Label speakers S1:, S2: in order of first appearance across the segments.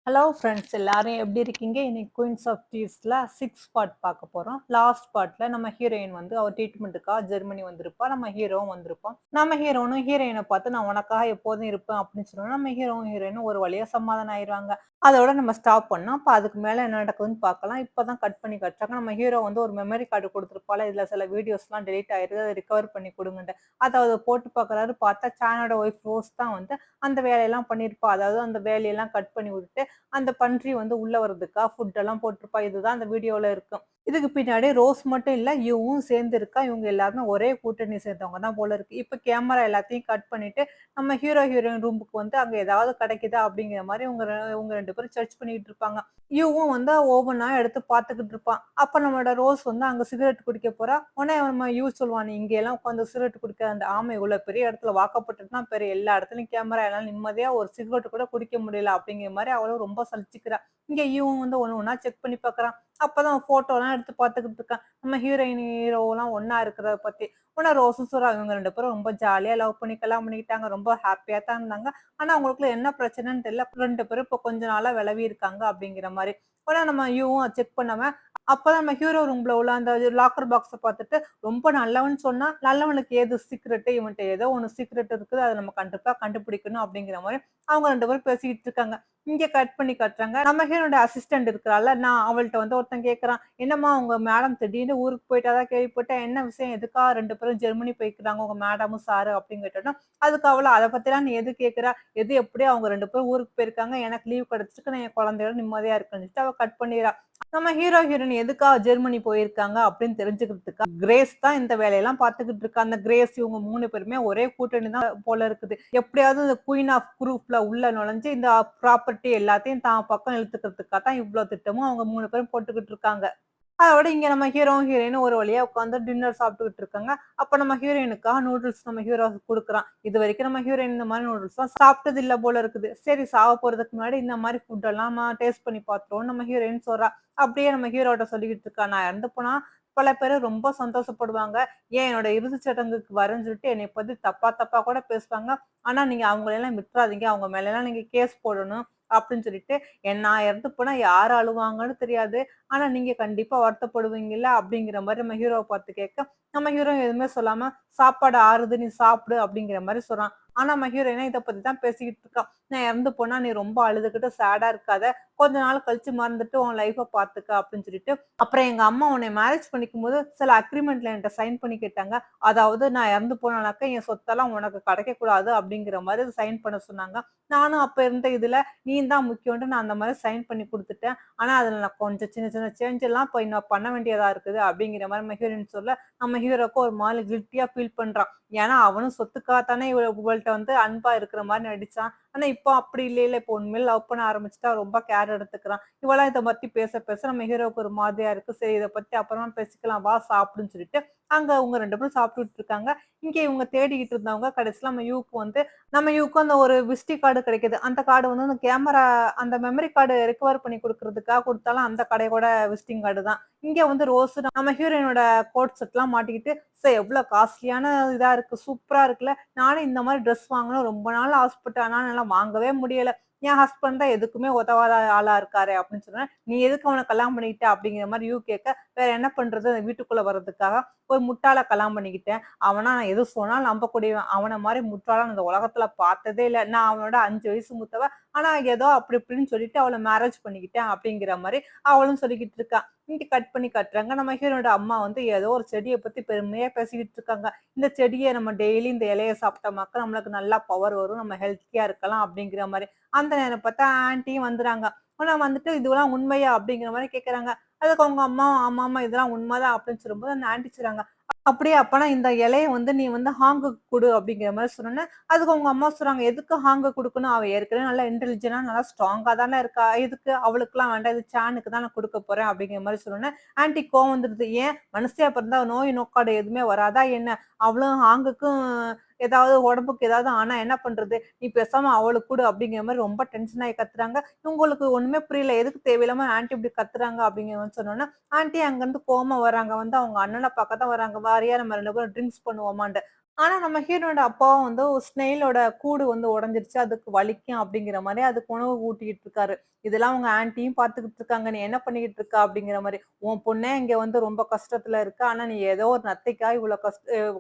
S1: Hello friends எல்லாரும் எப்படி இருக்கீங்க? இன்னைக்கு குயின்ஸ் ஆஃப் டீஸ்ல 6 பார்ட் பார்க்க போறோம். லாஸ்ட் பார்ட்ல நம்ம ஹீரோயின் வந்து அவ ட்ரீட்மெண்ட்டுக்காக ஜெர்மனி வந்திருப்பா. நம்ம ஹீரோவும் வந்திருப்பான். நம்ம ஹீரோனும் ஹீரோயின பார்த்து நான் உனக்காக எப்போதும் இருப்பேன் அப்படின்னு சொல்லுவோம். நம்ம ஹீரோவும் ஹீரோயினும் ஒரு வழியா சமாதானம் ஆயிருவாங்க. அதோட நம்ம ஸ்டாப் பண்ணோம். அப்ப அதுக்கு மேல என்ன நடக்குதுன்னு பார்க்கலாம். இப்பதான் கட் பண்ணி காட்டுறாங்க. நம்ம ஹீரோ வந்து ஒரு மெமரி கார்டு குடுத்திருப்பால. இதுல சில வீடியோஸ்லாம் டெலீட் ஆயிருக்கு. அத ரிகவர் பண்ணி குடுங்கன்ட்டு. அத அவரு போட்டு பார்க்குறாரு. பார்த்தா சானோட ஒய்ஃப் ரோஸ் தான் வந்து அந்த வேலையெல்லாம் பண்ணியிருப்பா. அதாவது அந்த வேலையெல்லாம் கட் பண்ணி விட்டுட்டு அந்த பன்றி வந்து உள்ள வரதுக்கா ஃபுட் எல்லாம் போட்டிருப்பா. இதுதான் அந்த வீடியோல இருக்கும். இதுக்கு பின்னாடி ரோஸ் மட்டும் இல்ல, இவவும் சேர்ந்து இருக்கா. இவங்க எல்லாருமே ஒரே கூட்டணி சேர்ந்தவங்க தான் போல இருக்கு. இப்ப கேமரா எல்லாத்தையும் கட் பண்ணிட்டு, நம்ம ஹீரோ, ஹீரோயின் ரூமுக்கு வந்து அங்க ஏதாவது கிடைக்குதா அப்படிங்கிற மாரி இவங்க 2 பேரும் சர்ச் பண்ணிட்டு இருப்பாங்க. இவவும் வந்து ஒவ்வொன்னா எடுத்து பார்த்துக்கிட்டு இருப்பான். அப்ப நம்மளோட ரோஸ் வந்து அங்க சிகரெட் குடிக்க போறா. உடனே நம்ம சொல்லுவான், "நீ இங்க எல்லாம் உட்கார்ந்து சிகரெட் குடிக்காத." ஆமா, இவ்வளவு பெரிய இடத்துல வாக்கப்பட்டுட்டுனா பெரிய எல்லா இடத்துலயும் கேமரா எல்லாம் நிம்மதியா ஒரு சிகரெட் கூட குடிக்க முடியல அப்படிங்கிற மாரி அவளும் ரொம்ப சலிச்சுக்கிறா. இங்க இவன் வந்து ஒண்ணு ஒண்ணா செக் பண்ணி பார்க்கறான். அப்பதான் ஃபோட்டோலாம் எடுத்து பார்த்துக்கிட்டு இருக்கான். நம்ம ஹீரோயின், ஹீரோலாம் ஒண்ணா இருக்கிறத பத்தி. உடனே ரோஸும் சொல்றா, இவங்க 2 பேரும் ரொம்ப ஜாலியா லவ் பண்ணி கல்யாணம் பண்ணிக்கிட்டாங்க. ரொம்ப ஹேப்பியா தான் இருந்தாங்க. ஆனா அவங்களுக்குள்ள என்ன பிரச்சனைன்னு தெரியல. 2 பேரும் இப்ப கொஞ்ச நாளா விலவி இருக்காங்க அப்படிங்கிற மாரி. உடனே நம்ம யுவும் செக் பண்ணவன், அப்பதான் நம்ம ஹீரோ ரூம்ல உள்ள அந்த லாக்கர் பாக்ஸ பார்த்துட்டு, ரொம்ப நல்லவன் சொன்னா, நல்லவனுக்கு ஏது சீக்ரெட்? இவன்ட்ட ஏதோ ஒண்ணு சீக்ரெட் இருக்குது. அத நம்ம கண்டிப்பா கண்டுபிடிக்கணும் அப்படிங்கிற மாரி அவங்க 2 பேரும் பேசிக்கிட்டு இருக்காங்க. இங்க கட் பண்ணி காட்டுறாங்க. நம்ம ஹீரோட அசிஸ்டன்ட் இருக்கிறாள்ல, நான் அவள்ட்ட வந்து ஒருத்தன் கேட்கறான். "என்னம்மா உங்க மேடம் திடீர்னு ஊருக்கு போயிட்டதா கேள்விப்பட்டேன். என்ன விஷயம்? எதுக்காக 2 பேரும் ஜெர்மனி போய்க்கிறாங்க உங்க மேடமும் சாரு?" அப்படின்னு கேட்டோனே, அதுக்கு அவள "அத பத்திலாம் நீ எது கேட்கிற? எது எப்படியோ அவங்க 2 பேரும் ஊருக்கு போயிருக்காங்க. எனக்கு லீவ் கிடைச்சிருக்கு. நான் என் குழந்தையோட நிம்மதியா இருக்கேன்னு" சொல்லிட்டு அவ கட் பண்ணிறா. நம்ம ஹீரோ, ஹீரோயின் எதுக்காக ஜெர்மனி போயிருக்காங்க அப்படின்னு தெரிஞ்சுக்கிறதுக்கா, கிரேஸ் தான் இந்த வேலையெல்லாம் பார்த்துக்கிட்டு இருக்கா. அந்த கிரேஸ் இவங்க 3 பேருமே ஒரே கூட்டணி தான் போல இருக்குது. எப்படியாவது இந்த குயின் ஆஃப் குரூப்ல உள்ள நுழைஞ்சு இந்த ப்ராப்பர்ட்டி எல்லாத்தையும் தான் பக்கம் இழுத்துக்கிறதுக்காக தான் இவ்ளோ திட்டமும் அவங்க 3 பேரும் போட்டுக்கிட்டு இருக்காங்க. அதோட இங்க நம்ம ஹீரோவும், ஹீரோயினும் ஒரு வழியா உட்கார்ந்து டின்னர் சாப்பிட்டுக்கிட்டு இருக்காங்க. அப்ப நம்ம ஹீரோயினுக்காக நூடுல்ஸ் நம்ம ஹீரோ குடுக்குறான். இதுவரைக்கும் நம்ம ஹீரோயின் இந்த மாரி நூடுல்ஸ்லாம் சாப்பிட்டது இல்ல போல இருக்குது. சரி சாவ போறதுக்கு முன்னாடி இந்த மாரி ஃபுட் எல்லாம் டேஸ்ட் பண்ணி பார்த்துருவோம்னு நம்ம ஹீரோயின் சொல்றா. அப்படியே நம்ம ஹீரோட்ட சொல்லிக்கிட்டு இருக்கா. நான் இறந்து போனா பல பேரு ரொம்ப சந்தோஷப்படுவாங்க. ஏன் என்னோட இறுதிச் சடங்குக்கு வரேன்னு சொல்லிட்டு என்னைய பத்தி தப்பா தப்பா கூட பேசுவாங்க. ஆனா நீங்க அவங்களெல்லாம் விட்டுறாதீங்க. அவங்க மேலலாம் நீங்க கேஸ் போடணும் அப்படின்னு சொல்லிட்டு, நான் இறந்து போனா யார் அழுவாங்கன்னு தெரியாது. ஆனா நீங்க கண்டிப்பா வருத்தப்படுவீங்கல்ல அப்படிங்கிற மாரி நம்ம ஹீரோவ பார்த்து கேட்க, நம்ம ஹீரோ எதுவுமே சொல்லாம, "சாப்பாடு ஆறுது நீ சாப்பிடு" அப்படிங்கிற மாரி சொல்றான். ஆனா நம்ம ஹீரோயினா இத பத்தி தான் பேசிக்கிட்டு இருக்கா. "நான் இறந்து போனா நீ ரொம்ப அழுதுகிட்டு சேடா இருக்காத. கொஞ்ச நாள் கழிச்சு மறந்துட்டு உன் லைஃப பார்த்துக்க" அப்படின்னு சொல்லிட்டு, அப்புறம் எங்க அம்மா உன்னைய மேரேஜ் பண்ணிக்கும்போது சில அக்ரீமெண்ட்ல என்ட்ட சைன் பண்ணி கேட்டாங்க. அதாவது நான் இறந்து போனானாக்க என் சொத்தெல்லாம் உனக்கு கிடைக்கக்கூடாது அப்படிங்கிற மாரி சைன் பண்ண சொன்னாங்க. நானும் அப்ப இருந்த இதுல நீ தான் முக்கியம்ன்ட்டு நான் அந்த மாரி சைன் பண்ணி குடுத்துட்டேன். ஆனா, அதுல நான் கொஞ்சம் சின்ன சின்ன சேஞ்ச் எல்லாம் இப்ப இன்னும் பண்ண வேண்டியதா இருக்குது அப்படிங்கிற மாரி நம்ம ஹீரோயின் சொல்ல, நம்ம ஹீரோக்கு ஒரு மாரி கில்ட்டியா ஃபீல் பண்றான். ஏன்னா, அவனும் சொத்துக்காக தானே இவள்ட்ட வந்து அன்பா இருக்கிற மாரி நடிச்சான். ஆனா, இப்போ அப்படி இல்லைல்ல. இப்போ உண்மையிலே லவ் பண்ண ஆரம்பிச்சுட்டா ரொம்ப கேர் எடுத்துக்கிறான். இவளாம் இத பத்தி பேச பேச நம்ம ஹீரோவுக்கு ஒரு மாதிரியா இருக்கு. சரி இத பத்தி அப்புறமா பேசிக்கலாம் வா சாப்பிடுன்னு சொல்லிட்டு, அங்க அவங்க 2 பேரும் சாப்பிட்டுட்டு இருக்காங்க. இங்க இவங்க தேடிக்கிட்டு இருந்தவங்க கடைசியில நம்ம யுக்கும் அந்த ஒரு விசிட்டி கார்டு கிடைக்குது. அந்த கார்டு வந்து அந்த கேமரா அந்த மெமரி கார்டு ரிகவர் பண்ணி குடுக்குறதுக்காக குடுத்தாலும் அந்த கடையோட விசிட்டிங் கார்டு தான். இங்க வந்து ரோஸ் நம்ம ஹீரோயினோட கோட் செட்லாம் மாட்டிக்கிட்டு, எவ்ளோ காஸ்ட்லியான இதா இருக்கு. சூப்பரா இருக்குல்ல. நானும் இந்த மாரி ட்ரெஸ் வாங்கணும் ரொம்ப நாள் ஆசைப்பட்டேன். ஆனா என்னால வாங்கவே முடியல. என் ஹஸ்பண்ட் தான் எதுக்குமே உதவாத ஆளா இருக்காரே அப்படின்னு சொன்னேன். நீ எதுக்கு அவன கல்யாணம் பண்ணிக்கிட்ட? அப்படிங்கிற மாரி கேட்க, வேற என்ன பண்றது? வீட்டுக்குள்ள வர்றதுக்காக ஒரு முட்டாள கல்யாணம் பண்ணிக்கிட்டேன். அவனா நான் எது சொன்னாலும் நம்பக்கூடியவன். அவன மாரி முட்டாள நான் இந்த உலகத்துல பார்த்ததே இல்ல. நான் அவனோட 5 வயசு மூத்தவ. ஆனா ஏதோ அப்படி இப்படின்னு சொல்லிட்டு அவள மேரேஜ் பண்ணிக்கிட்டேன் அப்படிங்கிற மாரி அவளும் சொல்லிக்கிட்டு இருக்கா. இங்க கட் பண்ணி காட்டுறாங்க. நம்ம ஹீரோனோட அம்மா வந்து ஏதோ ஒரு செடிய பத்தி பெருமையா பேசிக்கிட்டு இருக்காங்க. இந்த செடிய நம்ம டெய்லி இந்த இலைய சாப்பிட்டோமாக்க நம்மளுக்கு நல்லா பவர் வரும். நம்ம ஹெல்த்தியா இருக்கலாம் அப்படிங்கிற மாரி. அந்த நேரம் பார்த்தா ஆன்டியும் வந்துறாங்க. ஆனா வந்துட்டு "இதுவெல்லாம் உண்மையா?" அப்படிங்கிற மாரி கேட்கறாங்க. அதுக்கு அவங்க அம்மா, "ஆமாமா இதெல்லாம் உண்மதான்" அப்படின்னு சொல்லும்போது அந்த ஆன்டி சொல்றாங்க. அப்படியா? அப்பனா இந்த இலைய வந்து நீ வந்து ஹாங்குக்கு குடு அப்படிங்கிற மாரி சொன்னோனே, அதுக்கு அவங்க அம்மா சொல்றாங்க, "எதுக்கு ஹாங்குக்கு குடுக்கணும்? அவ ஏற்கனவே நல்லா இன்டெலிஜென்ட்டா நல்லா ஸ்ட்ராங்கா தானே இருக்கா. எதுக்கு? அவளுக்குலாம் வேண்டாம். இது சானுக்கு தான் நான் குடுக்க போறேன்." அப்படிங்கிற மாரி சொன்னோனே, ஆன்டிக்கு கோவம் வந்துருது. "ஏன்? மனுஷியா பிறந்தா நோய் நொக்காடு எதுவுமே வராதா என்ன? அவளும் ஹாங்குக்கும் ஏதாவது உடம்புக்கு ஏதாவது ஆனா என்ன பண்றது? நீ பேசாம அவளுக்கு குடு." அப்படிங்கிற மாரி ரொம்ப டென்ஷன் ஆயி கத்துறாங்க. இவங்களுக்கு ஒண்ணுமே புரியல. எதுக்கு தேவையில்லாம ஆன்டி இப்படி கத்துறாங்க அப்படிங்கிற மாரி சொன்னோனே, ஆன்டி அங்கருந்து கோவமா வராங்க. வந்து அவங்க அண்ணன பாக்க தான் வராங்க. "வாரியா நம்ம 2 பேரும் ட்ரிங்க்ஸ் பண்ணுவோமான்ட்டு." ஆனா நம்ம ஹீரோனோட அப்பாவும் வந்து ஒரு ஸ்னெயிலோட கூடு வந்து உடைஞ்சிருச்சு. அதுக்கு வலிக்கும் அப்படிங்கிற மாரி அதுக்கு உணவு ஊட்டிக்கிட்டு இருக்காரு. இதெல்லாம் உங்க ஆன்டியும் பார்த்துக்கிட்டு இருக்காங்க. நீ என்ன பண்ணிக்கிட்டு இருக்க? அப்படிங்கிற மாரி. உன் பொண்ணே இங்க வந்து ரொம்ப கஷ்டத்துல இருக்கா. ஆனா நீ ஏதோ ஒரு நத்தைக்காய் இவ்வளோ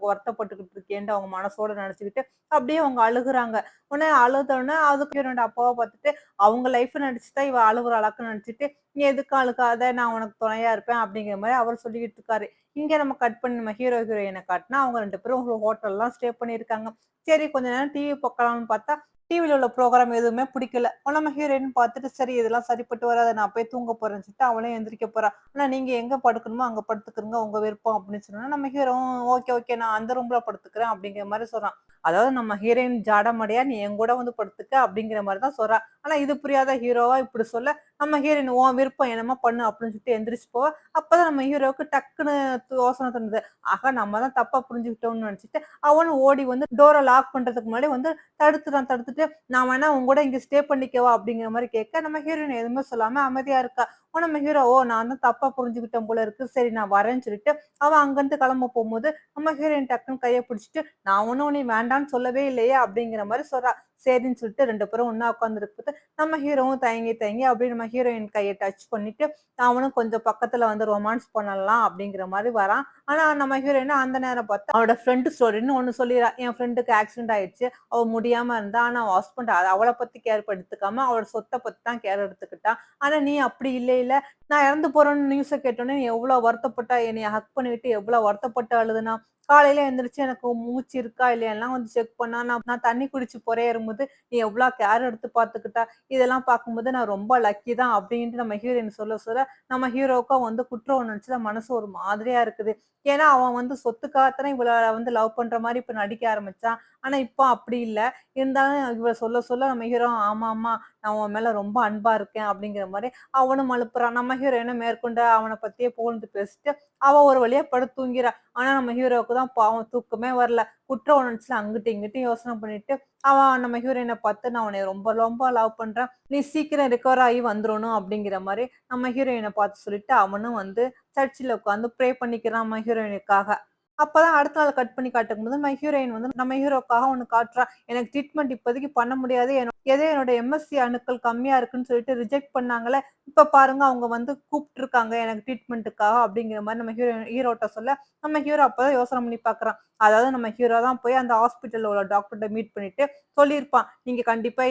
S1: வருத்தப்பட்டுக்கிட்டு இருக்கேன்ட்டு அவங்க மனசோட நெனச்சுக்கிட்டு அப்படியே அவங்க அழுகுறாங்க. உடனே அழுதோனே அதுக்கு ஹீரோனோட அப்பாவ பார்த்துட்டு அவங்க லைஃப் நெனச்சு தான் இவ அழுகுறாளாக்குன்னு நெனச்சுட்டு, "நீ எதுக்கும் அழுகாத. நான் உனக்கு துணையா இருப்பேன்." அப்படிங்கிற மாரி அவர் சொல்லிக்கிட்டு இருக்காரு. இங்க நம்ம கட் பண்ணி நம்ம ஹீரோ, ஹீரோயின காட்டுனா, அவங்க 2 பேரும் ஒரு ஹோட்டல்லாம் ஸ்டே பண்ணியிருக்காங்க. சரி கொஞ்ச நேரம் டிவி பாக்கலாம்னு பார்த்தா, டிவில உள்ள ப்ரோகிராம் எதுவுமே பிடிக்கல. நம்ம ஹீரோயின் பார்த்துட்டு, சரி இதெல்லாம் சரிப்பட்டு வராது. நான் போய் தூங்க போறேன்னு சொல்லிட்டு அவளும் எந்திரிக்க போறா. ஆனா நீங்க எங்க படுக்கணுமோ அங்க படுத்துக்கிறங்க. உங்க விருப்பம் அப்படின்னு சொன்னோனே, நம்ம ஹீரோவும் ஓகே, ஓகே நான் அந்த ரூம்ல படுத்துக்கிறேன் அப்படிங்கிற மாரி சொல்றான். அதாவது நம்ம ஹீரோயின் ஜாடமாடையா நீ என்கூட வந்து படுத்துக்க அப்படிங்கிற மாரி தான் சொல்றா. ஆனா இது புரியாத ஹீரோவா இப்படி சொல்ல, நம்ம ஹீரோயின் உன் விருப்பம் என்னமோ பண்ணு அப்படின்னு சொல்லிட்டு எந்திரிச்சு போவா. அப்பதான் நம்ம ஹீரோவுக்கு டக்குன்னு யோசனை தோணுது. ஆஹா! நம்ம தான் தப்பா புரிஞ்சுக்கிட்டோம்னு நெனச்சுட்டு, அவனும் ஓடி வந்து டோர லாக் பண்றதுக்கு முன்னாடி வந்து தடுத்துட்டான். தடுத்துட்டு, "நான் வேணா உன் கூட இங்க ஸ்டே பண்ணிக்கவா?" அப்படிங்கிற மாரி கேட்க, நம்ம ஹீரோயின் எதுவுமே சொல்லாம அமைதியா இருக்கா. நம்ம ஹீரோ, "ஓ! நான் தான் தப்பா புரிஞ்சுக்கிட்டேன் போல இருக்கு. சரி நான் வரேன்னு" சொல்லிட்டு, அவன் அங்கருந்து கிளம்ப போம்போது, நம்ம ஹீரோயின் டக்குன்னு கைய பிடிச்சுட்டு, "நான் ஒண்ணும் உன்னைய வேண்டான்னு சொல்லவே இல்லையே!" அப்படிங்கிற மாரி சொல்றா. சரின்னு சொல்லிட்டு 2 பேரும் ஒண்ணா உட்கார்ந்திருக்குது. நம்ம ஹீரோவும் தயங்கி, தயங்கி அப்படியே நம்ம ஹீரோயின் கைய டச் பண்ணிட்டு, அவனும் கொஞ்சம் பக்கத்துல வந்து ரொமான்ஸ் பண்ணலாம் அப்படிங்கிற மாரி வரான். ஆனா நம்ம ஹீரோயின் அந்த நேரம் பார்த்து அவளோட ஃப்ரெண்ட் ஸ்டோரின்னு ஒண்ணு சொல்லிறா. என் ஃப்ரெண்டுக்கு ஆக்சிடென்ட் ஆயிடுச்சு. அவ முடியாம இருந்தா. ஆனா அவ ஹஸ்பண்ட் அவள பத்தி கேர் எடுத்துக்காம அவளோட சொத்த பத்தி தான் கேர் எடுத்துக்கிட்டா. ஆனா நீ அப்படி இல்லைல்ல. நான் இறந்து போறேன்னு நியூஸ கேட்டோனே நீ எவ்வளோ வருத்தப்பட்டா. என்னைய ஹக் பண்ணிட்டு எவ்வளோ வருத்தப்பட்டு அழுதுனா. காலையில எந்திரிச்சு எனக்கு மூச்சு இருக்கா இல்லையான்லாம் வந்து செக் பண்ணா. நான் நான் தண்ணி குடிச்சு பொறையேறும்போது நீ எவ்வளோ கேர் எடுத்து பார்த்துக்கிட்டா. இதெல்லாம் பார்க்கும்போது நான் ரொம்ப லக்கி தான் அப்டின்ட்டு நம்ம ஹீரோயின் சொல்ல சொல்ல, நம்ம ஹீரோவுக்கும் வந்து குற்ற உணர்ச்சில மனசு ஒரு மாதிரியா இருக்குது. ஏன்னா, அவன் வந்து சொத்துக்காகத்தானே இவள வந்து லவ் பண்ற மாரி இப்ப நடிக்க ஆரம்பிச்சான். ஆனா, இப்போ அப்டி இல்ல. இருந்தாலும் இவ சொல்ல சொல்ல நம்ம ஹீரோ ஆமாமா நான் உன் மேல ரொம்ப அன்பா இருக்கேன் அப்டிங்கிற மாரி அவனும் அனுப்புறான். நம்ம ஹீரோயினும் மேற்கொண்டு அவன பத்தியே புகழ்ந்து பேசிட்டு, அவ ஒரு வழியா படுத்து தூங்கிறா. ஆனா, நம்ம ஹீரோவுக்கு தான் பாவம் தூக்கமே வரல. குற்ற உணர்ச்சில அங்கிட்டும் இங்கிட்டும் யோசனை பண்ணிட்டு, அவன் நம்ம ஹீரோயின பார்த்து நான் உன்னைய ரொம்ப ரொம்ப லவ் பண்றேன். நீ சீக்கிரம் ரெக்கவர் ஆகி வந்துரணும் அப்படிங்கிற மாரி நம்ம ஹீரோயின பார்த்து சொல்லிட்டு, அவனும் வந்து சர்ச்சில உட்கார்ந்து ப்ரே பண்ணிக்கிறான் நம்ம ஹீரோயினுக்காக. அப்பதான் அடுத்த நாள் கட் பண்ணி காட்டும்போது, நம்ம ஹீரோயின் வந்து நம்ம ஹீரோக்காக ஒண்ணு காட்டுறா. எனக்கு ட்ரீட்மெண்ட் இப்போதைக்கு பண்ண முடியாது. ஏதோ என்னோட எம்எஸ்சி அணுக்கள் கம்மியா இருக்குன்னு சொல்லிட்டு ரிஜெக்ட் பண்ணாங்கல்ல. இப்ப பாருங்க அவங்க வந்து கூப்ட்டுருக்காங்க எனக்கு ட்ரீட்மெண்ட்டுக்காக அப்படிங்கிற மாரி நம்ம ஹீரோட்ட சொல்ல, நம்ம ஹீரோ அப்பதான் யோசனை பண்ணி பார்க்குறான். அதாவது நம்ம ஹீரோ தான் போய் அந்த ஹாஸ்பிட்டல்ல உள்ள டாக்டர்ட்ட மீட் பண்ணிட்டு சொல்லியிருப்பான். நீங்க கண்டிப்பா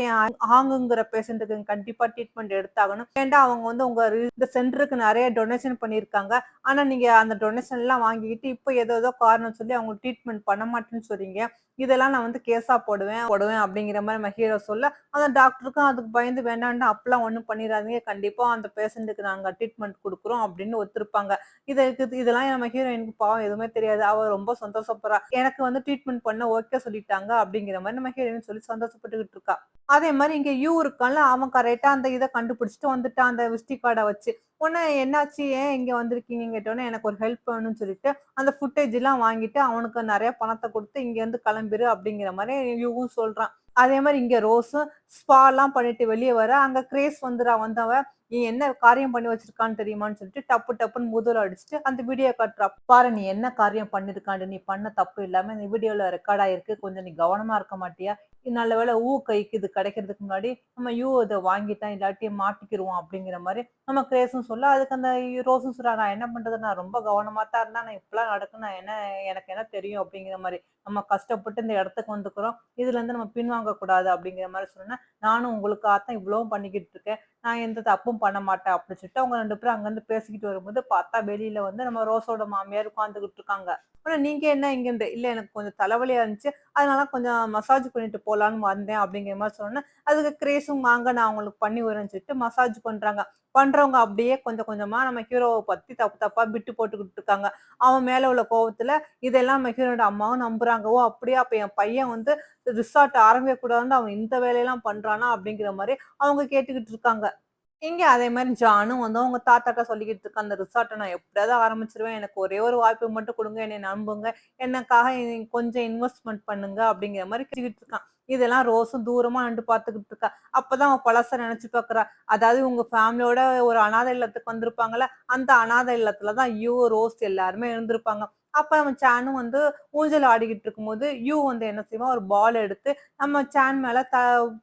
S1: ஆங்குங்கிற பேஷண்ட்டுக்கு கண்டிப்பா ட்ரீட்மெண்ட் எடுத்தாகணும். ஏன்டா அவங்க வந்து உங்க இந்த சென்டருக்கு நெறைய டொனேஷன் பண்ணியிருக்காங்க. ஆனா நீங்க அந்த டொனேஷன்லாம் வாங்கிக்கிட்டு, இப்ப ஏதேதோ காரணம் சொல்லி அவங்களுக்கு ட்ரீட்மெண்ட் பண்ண மாட்டேன்னு சொல்றீங்க. இதெல்லாம் நான் வந்து கேஸா போடுவேன் போடுவேன் அப்படிங்கிற மாரி நம்ம ஹீரோ சொல்ல, அந்த டாக்டருக்கும் அதுக்கு பயந்து வேண்டான்டா அப்பலாம் ஒண்ணும் பண்ணிறாதீங்க. கண்டிப்பா அந்த பேஷண்ட்டுக்கு நாங்க ட்ரீட்மெண்ட் குடுக்குறோம் அப்படின்னு ஒத்துருப்பாங்க. இதெல்லாம் நம்ம ஹீரோயினுக்கு பாவம் எதுவுமே தெரியாது. அவ ரொம்ப சந்தோஷப்படுறா. எனக்கு வந்து ட்ரீட்மெண்ட் பண்ண ஓகே சொல்லிட்டாங்க அப்படிங்கிற மாரி நம்ம ஹீரோயின் சொல்லி சந்தோஷப்பட்டுக்கிட்டு இருக்கா. அதே மாரி இங்க இருக்கான்ல, அவன் கரெக்ட்டா அந்த இத கண்டுபிடிச்சுட்டு வந்துட்டான். அந்த விசிட்டிங் கார்ட வச்சு. உடனே என்னாச்சு? ஏன் இங்க வந்திருக்கீங்கன்னு கேட்டோனே, எனக்கு ஒரு ஹெல்ப் வேணும்னு சொல்லிட்டு, அந்த ஃபுட்டேஜ்லாம் வாங்கிட்டு அவனுக்கு நெறைய பணத்த குடுத்து இங்கேருந்து கிளம்பிரு அப்படிங்கிற மாரி யும் சொல்றான். அதே மாரி இங்க ரோஸும் ஸ்பாலாம் பண்ணிட்டு வெளிய வர, அங்க கிரேஸ் வந்தவ, "நீ என்ன காரியம் பண்ணி வச்சிருக்கான்னு தெரியுமான்னு?" சொல்லிட்டு டப்பு டப்புன்னு முதுகுல அடிச்சுட்டு அந்த வீடியோ காட்டுறா. "பாரு நீ என்ன காரியம் பண்ணியிருக்கான்ட்டு. நீ பண்ண தப்பு எல்லாமே இந்த வீடியோல ரெக்கார்ட் ஆயிருக்கு. கொஞ்சம் நீ கவனமா இருக்க மாட்டியா? நல்ல வேளை கைக்கு இது கிடைக்கிறதுக்கு முன்னாடி நம்ம இத வாங்கிட்டான். இல்லாட்டி மாட்டிக்கிருவோம்." அப்படிங்கிற மாரி நம்ம கிரேஸும் சொல்ல, அதுக்கு அந்த ரோஸும் சொல்றா, "நான் என்ன பண்றது? நான் ரொம்ப கவனமா தான் இருந்தேன். ஆனா இப்படிலாம் நடக்கும் நான் என்ன எனக்கு என்ன தெரியும்?" அப்படிங்கிற மாரி. "நம்ம கஷ்டப்பட்டு இந்த இடத்துக்கு வந்துக்கிறோம். இதுலருந்து நம்ம பின்வாங்க கூடாது." அப்படிங்கிற மாரி சொன்னோனே, "நானும் உங்களுக்காக தான் இவ்வளவும் பண்ணிக்கிட்டு இருக்கேன். நான் எந்த தப்பும் பண்ண மாட்டேன்." அப்படின்னு சொல்லிட்டு அவங்க 2 பேரும் அங்கருந்து பேசிக்கிட்டு வரும்போது பார்த்தா வெளியில வந்து நம்ம ரோஸோட மாமியார் உட்கார்ந்துகிட்டு இருக்காங்க. "ஆனா நீங்க என்ன இங்கன்ட்டு?" "இல்ல எனக்கு கொஞ்சம் தலைவலியா இருந்துச்சு. அதனால கொஞ்சம் மசாஜ் பண்ணிட்டு போலான்னு வந்தேன்." அப்படிங்கிற மாரி சொன்னோனே, அதுக்கு கிரேஸும் வாங்க நான் உங்களுக்கு பண்ணி விடுறேன்னு சொல்லிட்டு மசாஜ் பண்றாங்க. பண்றவங்க அப்படியே கொஞ்சம் கொஞ்சமா நம்ம ஹீரோவ பத்தி தப்பு தப்பா பிட்டு போட்டுக்கிட்டு இருக்காங்க. அவன் மேல உள்ள கோவத்துல இதெல்லாம் நம்ம ஹீரோட அம்மாவும் நம்புறாங்க. "ஓ! அப்படியா? அப்ப என் பையன் வந்து ரிசார்ட் ஆரம்பிக்க கூடாதுன்னு அவன் இந்த வேலையெல்லாம் பண்றானா?" அப்படிங்கிற மாரி அவங்க கேட்டுக்கிட்டு இருக்காங்க. இங்க அதே மாரி ஜானும் வந்து அவங்க தாத்தாட்ட சொல்லிக்கிட்டு இருக்கா, "அந்த ரிசார்ட்ட நான் எப்படியாவது ஆரம்பிச்சுருவேன். எனக்கு ஒரே ஒரு வாய்ப்பு மட்டும் குடுங்க. என்னைய நம்புங்க. எனக்காக கொஞ்சம் இன்வெஸ்ட்மென்ட் பண்ணுங்க." அப்படிங்கிற மாரி கெஞ்சிக்கிட்டு இருக்கான். இதெல்லாம் ரோஸும் தூரமா நின்டு பார்த்துக்கிட்டு இருக்கா. அப்பதான் அவ பழச நெனச்சு பார்க்குறா. அதாவது உங்க ஃபேமிலியோட ஒரு அனாதை இல்லத்துக்கு வந்திருப்பாங்கல்ல, அந்த அனாதை இல்லத்துல தான் ரோஸ் எல்லாருமே இருந்திருப்பாங்க. அப்ப நம்ம சானும் வந்து ஊஞ்சல் ஆடிக்கிட்டு இருக்கும்போது, யூ வந்து என்ன செய்வான், ஒரு பால் எடுத்து நம்ம சான் மேல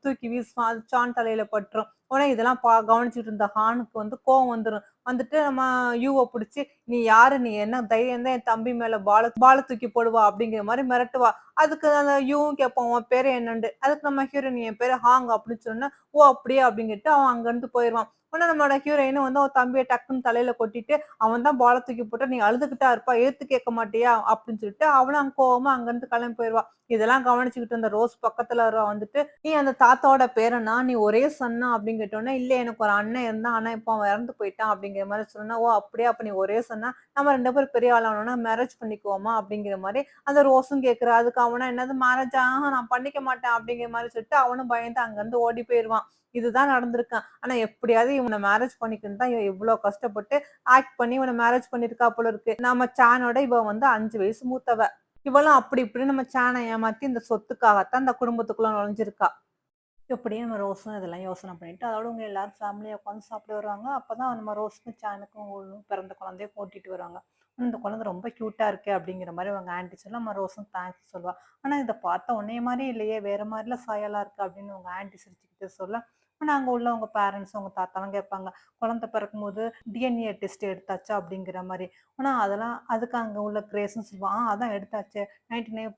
S1: தூக்கி வீசுவான். அது சான் தலையில பட்டுரும். உடனே இதெல்லாம் கவனிச்சுட்டு இருந்த ஹானுக்கு வந்து கோவம் வந்துரும். வந்துட்டு நம்ம யூவ புடிச்சு, "நீ யாரு? நீ என்ன தைரியம் தான் என் தம்பி மேல பால தூக்கி போடுவா?" அப்படிங்கிற மாரி மிரட்டுவா. அதுக்கு அந்த யூவும் கேட்பான், "உன் பேரு என்னண்டு?" அதுக்கு நம்ம ஹீரோயின், "என் பேரு ஹாங்" அப்படின்னு சொன்னோனே, "ஓ! அப்படியா?" அப்படின்னுட்டு அவன் அங்கருந்து போயிருவான். உடனே நம்மளோட ஹீரோயினும் வந்து அவன் தம்பிய டக்குன்னு தலையில கொட்டிட்டு, "அவன் தான் பால தூக்கி போட்டா, நீ அழுதுகிட்டா இருப்பா, எதிர்த்து கேட்க மாட்டியா?" அப்படின்னு சொல்லிட்டு அவளும் அங்க கோவமா அங்கருந்து கிளம்பி போயிருவா. இதெல்லாம் கவனிச்சுக்கிட்டு இருந்த ரோஸ் பக்கத்துல வந்துட்டு, "நீ அந்த தாத்தாவோட பேரனா? நீ ஒரே சன்னா?" அப்படின்னு கேட்டோனே, "இல்ல எனக்கு ஒரு அண்ணன் இருந்தான். ஆனா இப்ப அவன் இறந்து போயிட்டான்." அப்படிங்கிற மாரி சொன்னா, "ஓ! அப்படியா? அப்ப நீ ஒரே சன்னா? நம்ம 2 பேரும் பெரிய ஆள் ஆனோனே மேரேஜ் பண்ணிக்குவோமா?" அப்படிங்கிற மாரி அந்த ரோஸும் கேட்கிறா. அதுக்கு அவனும், "என்னது மேரேஜா? நான் பண்ணிக்க மாட்டேன்." அப்படிங்கிற மாரி சொல்லிட்டு அவனும் பயந்து அங்கருந்து ஓடி போயிருவான். இதுதான் நடந்திருக்கு. ஆனா எப்படியாவது இவன மேரேஜ் பண்ணிக்கணும்னு தான் இவ எவ்ளோ கஷ்டப்பட்டு ஆக்ட் பண்ணி இவன மேரேஜ் பண்ணியிருக்கா போல இருக்கு. நம்ம சானோட இவ வந்து 5 வயசு மூத்தவ. இவளும் அப்படி இப்படின்னு நம்ம சான ஏமாத்தி இந்த சொத்துக்காகத்தான் இந்த குடும்பத்துக்குள்ள நுழைஞ்சிருக்கா. எப்படியும் நம்ம ரோஸும் இதெல்லாம் யோசனை பண்ணிட்டு, அதோட இவங்க எல்லாரும் ஃபேமிலியா உட்காந்து சாப்பிட வருவாங்க. அப்பதான் நம்ம ரோஸுக்கும், சானுக்கும் பிறந்த குழந்தைய கூட்டிட்டு வருவாங்க. இந்த குழந்தை ரொம்ப கியூட்டா இருக்கே அப்படிங்கிற மாரி அவங்க ஆன்டி சொல்ல, நம்ம ரோஸும் தேங்க்ஸ் சொல்லுவா. ஆனா இத பார்த்தா உன்னைய மாரி இல்லையே, வேற மாரில சாயலா இருக்கு அப்படின்னு உங்க ஆன்டி சிரிச்சுக்கிட்டு சொல்ல, ஆனா அங்க உள்ளவங்க பேரண்ட்ஸ், உங்க தாத்தாலாம் கேட்பாங்க. குழந்தை பிறக்கும்போது டிஎன்ஏ டெஸ்ட் எடுத்தாச்சா? அப்படிங்கிற மாரி. ஆனா அதெல்லாம் அதுக்கு அங்க உள்ள கிரேஸ்ன்னு சொல்லுவான். அதான் எடுத்தாச்சே. 99%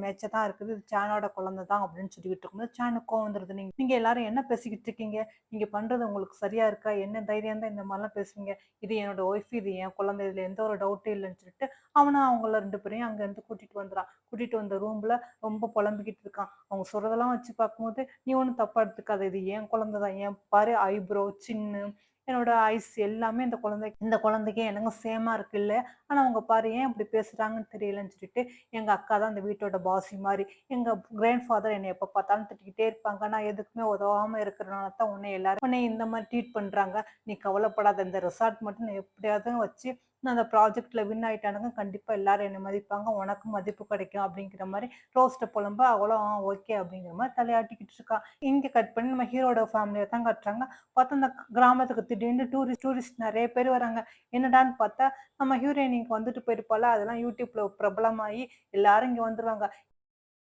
S1: மேட்சா தான் இருக்குது. இது சானோட குழந்தை தான் அப்படின்னு சொல்லிக்கிட்டு இருக்கும்போது, சானுக்கு கோவம் வந்துருது. நீங்க நீங்க எல்லாரும் என்ன பேசிக்கிட்டு இருக்கீங்க? நீங்க பண்றது உங்களுக்கு சரியா இருக்கா? என்ன தைரியம் தான் இந்த மாரிலாம் பேசுவீங்க? இது என்னோட ஒய்ஃப், இது என் குழந்தை. இதுல எந்த ஒரு டவுட்டும் இல்லன்னு சொல்லிட்டு, அவனும் அவங்கள 2 பேரையும் அங்கருந்து கூட்டிட்டு வந்துறான். கூட்டிட்டு வந்த ரூம்ல ரொம்ப புலம்பிக்கிட்டு இருக்கான். அவங்க சொல்றதெல்லாம் வச்சு பார்க்கும்போது, "நீ ஒண்ணும் தப்பா எடுத்துக்காத. இது என் குழந்தை தான். ஏன் பாரு ஐப்ரோ, சின்னு, என்னோட ஐஸ் எல்லாமே இந்த குழந்தைக்கு எனக்கும் சேமா இருக்குல்ல. ஆனா அவங்க பாரு ஏன் இப்படி பேசுறாங்கன்னு தெரியலன்னு" சொல்லிட்டு, "எங்க அக்கா தான் இந்த வீட்டோட பாஸி மாரி. எங்க கிராண்ட் ஃபாதர் என்னை எப்ப பார்த்தாலும் திட்டிக்கிட்டே இருப்பாங்க. நான் எதுக்குமே உதவாம இருக்கிறனால தான் உன்னை இந்த மாரி ட்ரீட் பண்றாங்க. நீ கவலைப்படாத. இந்த ரிசார்ட் மட்டும் நான் எப்படியாவது வச்சு நான் அந்த ப்ராஜெக்ட்ல வின் ஆயிட்டானுங்க. கண்டிப்பா எல்லாரும் என்ன மதிப்பாங்க. உனக்கும் மதிப்பு கிடைக்கும்." அப்படிங்கிற மாரி ரோஸ்ட்ட புலம்ப அவளும் ஓகே அப்படிங்கிற மாரி தலையாட்டிக்கிட்டு இருக்கா. இங்க கட் பண்ணி நம்ம ஹீரோட ஃபேமிலிய தான் காட்டுறாங்க. பார்த்தா அந்த கிராமத்துக்கு திடீர்னு டூரிஸ்ட் நெறைய பேர் வராங்க. என்னடான்னு பார்த்தா, நம்ம ஹீரோயின் இங்க வந்துட்டு போயிருப்பால்ல, அதெல்லாம் YouTubeல பிரபலமாயி எல்லாரும் இங்க வந்துருவாங்க.